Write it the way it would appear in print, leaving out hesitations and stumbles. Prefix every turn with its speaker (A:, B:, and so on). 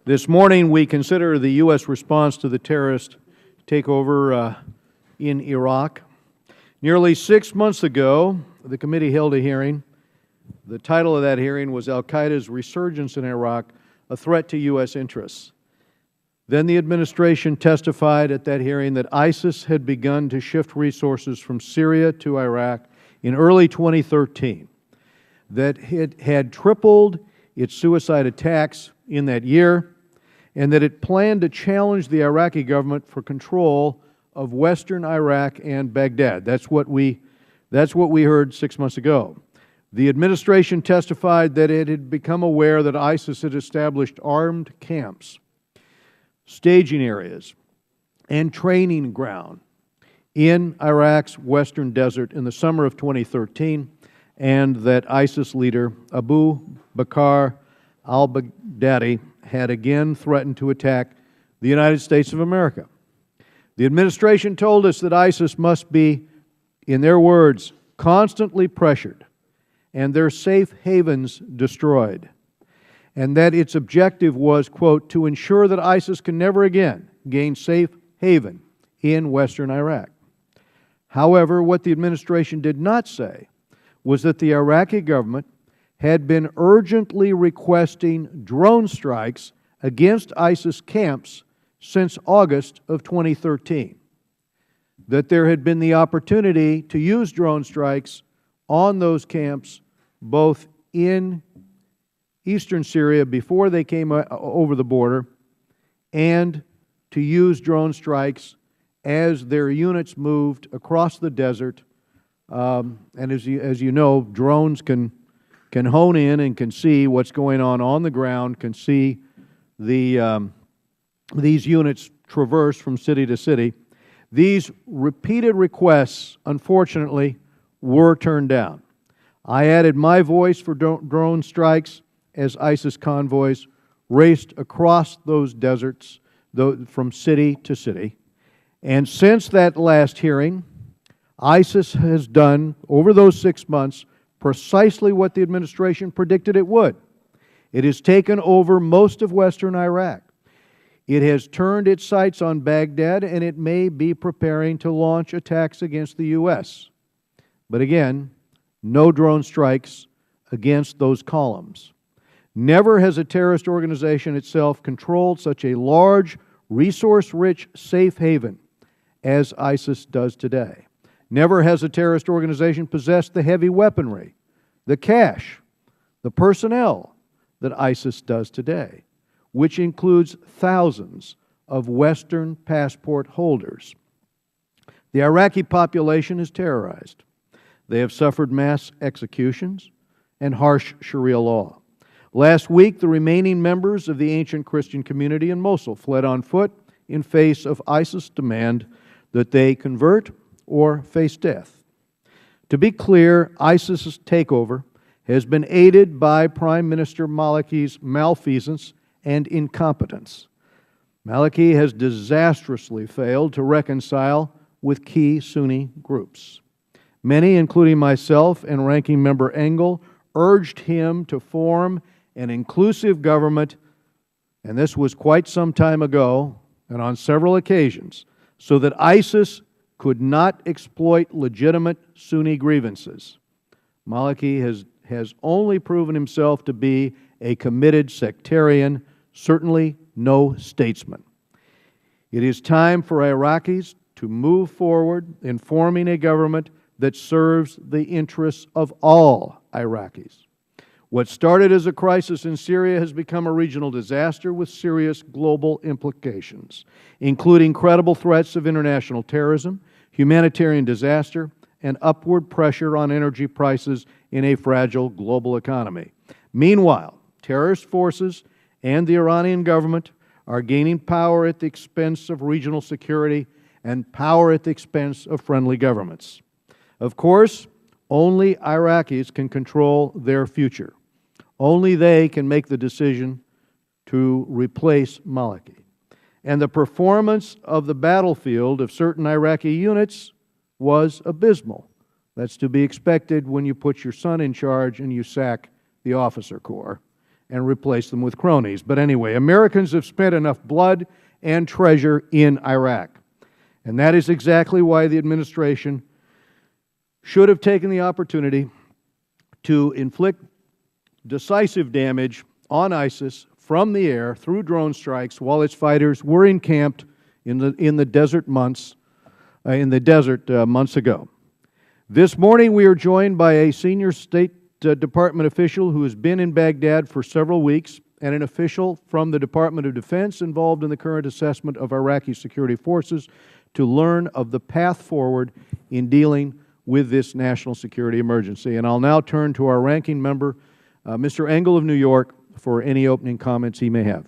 A: This morning we consider the U.S. response to the terrorist takeover in Iraq. Nearly 6 months ago, the committee held a hearing. The title of that hearing was Al-Qaeda's Resurgence in Iraq, a Threat to U.S. Interests. Then the administration testified at that hearing that ISIS had begun to shift resources from Syria to Iraq in early 2013, that it had tripled its suicide attacks in that year, and that it planned to challenge the Iraqi government for control of western Iraq and Baghdad. That's what we heard 6 months ago. The administration testified that it had become aware that ISIS had established armed camps, staging areas, and training ground in Iraq's western desert in the summer of 2013, and that ISIS leader Abu Bakr al-Baghdadi had again threatened to attack the United States of America. The administration told us that ISIS must be, in their words, constantly pressured and their safe havens destroyed, and that its objective was, quote, to ensure that ISIS can never again gain safe haven in western Iraq. However, what the administration did not say was that the Iraqi government had been urgently requesting drone strikes against ISIS camps since August of 2013, that there had been the opportunity to use drone strikes on those camps both in eastern Syria before they came over the border, and to use drone strikes as their units moved across the desert. And as you know, drones can hone in and can see what's going on the ground, can see these units traverse from city to city. These repeated requests, unfortunately, were turned down. I added my voice for drone strikes as ISIS convoys raced across those deserts from city to city. And since that last hearing, ISIS has done, over those 6 months, precisely what the administration predicted it would. It has taken over most of western Iraq. It has turned its sights on Baghdad, and it may be preparing to launch attacks against the U.S. But again, no drone strikes against those columns. Never has a terrorist organization itself controlled such a large, resource-rich safe haven as ISIS does today. Never has a terrorist organization possessed the heavy weaponry, the cash, the personnel that ISIS does today, which includes thousands of Western passport holders. The Iraqi population is terrorized. They have suffered mass executions and harsh Sharia law. Last week, the remaining members of the ancient Christian community in Mosul fled on foot in face of ISIS' demand that they convert or face death. To be clear, ISIS's takeover has been aided by Prime Minister Maliki's malfeasance and incompetence. Maliki has disastrously failed to reconcile with key Sunni groups. Many, including myself and Ranking Member Engel, urged him to form an inclusive government, and this was quite some time ago and on several occasions, so that ISIS could not exploit legitimate Sunni grievances. Maliki has only proven himself to be a committed sectarian, certainly no statesman. It is time for Iraqis to move forward in forming a government that serves the interests of all Iraqis. What started as a crisis in Syria has become a regional disaster with serious global implications, including credible threats of international terrorism, humanitarian disaster, and upward pressure on energy prices in a fragile global economy. Meanwhile, terrorist forces and the Iranian government are gaining power at the expense of regional security and power at the expense of friendly governments. Of course, only Iraqis can control their future. Only they can make the decision to replace Maliki. And the performance of the battlefield of certain Iraqi units was abysmal. That's to be expected when you put your son in charge and you sack the officer corps. and replace them with cronies. But anyway, Americans have spent enough blood and treasure in Iraq. And that is exactly why the administration should have taken the opportunity to inflict decisive damage on ISIS from the air through drone strikes while its fighters were encamped in the desert months ago. This morning we are joined by a senior State Department official who has been in Baghdad for several weeks and an official from the Department of Defense involved in the current assessment of Iraqi security forces to learn of the path forward in dealing with this national security emergency. And I'll now turn to our ranking member, Mr. Engel of New York, for any opening comments he may have.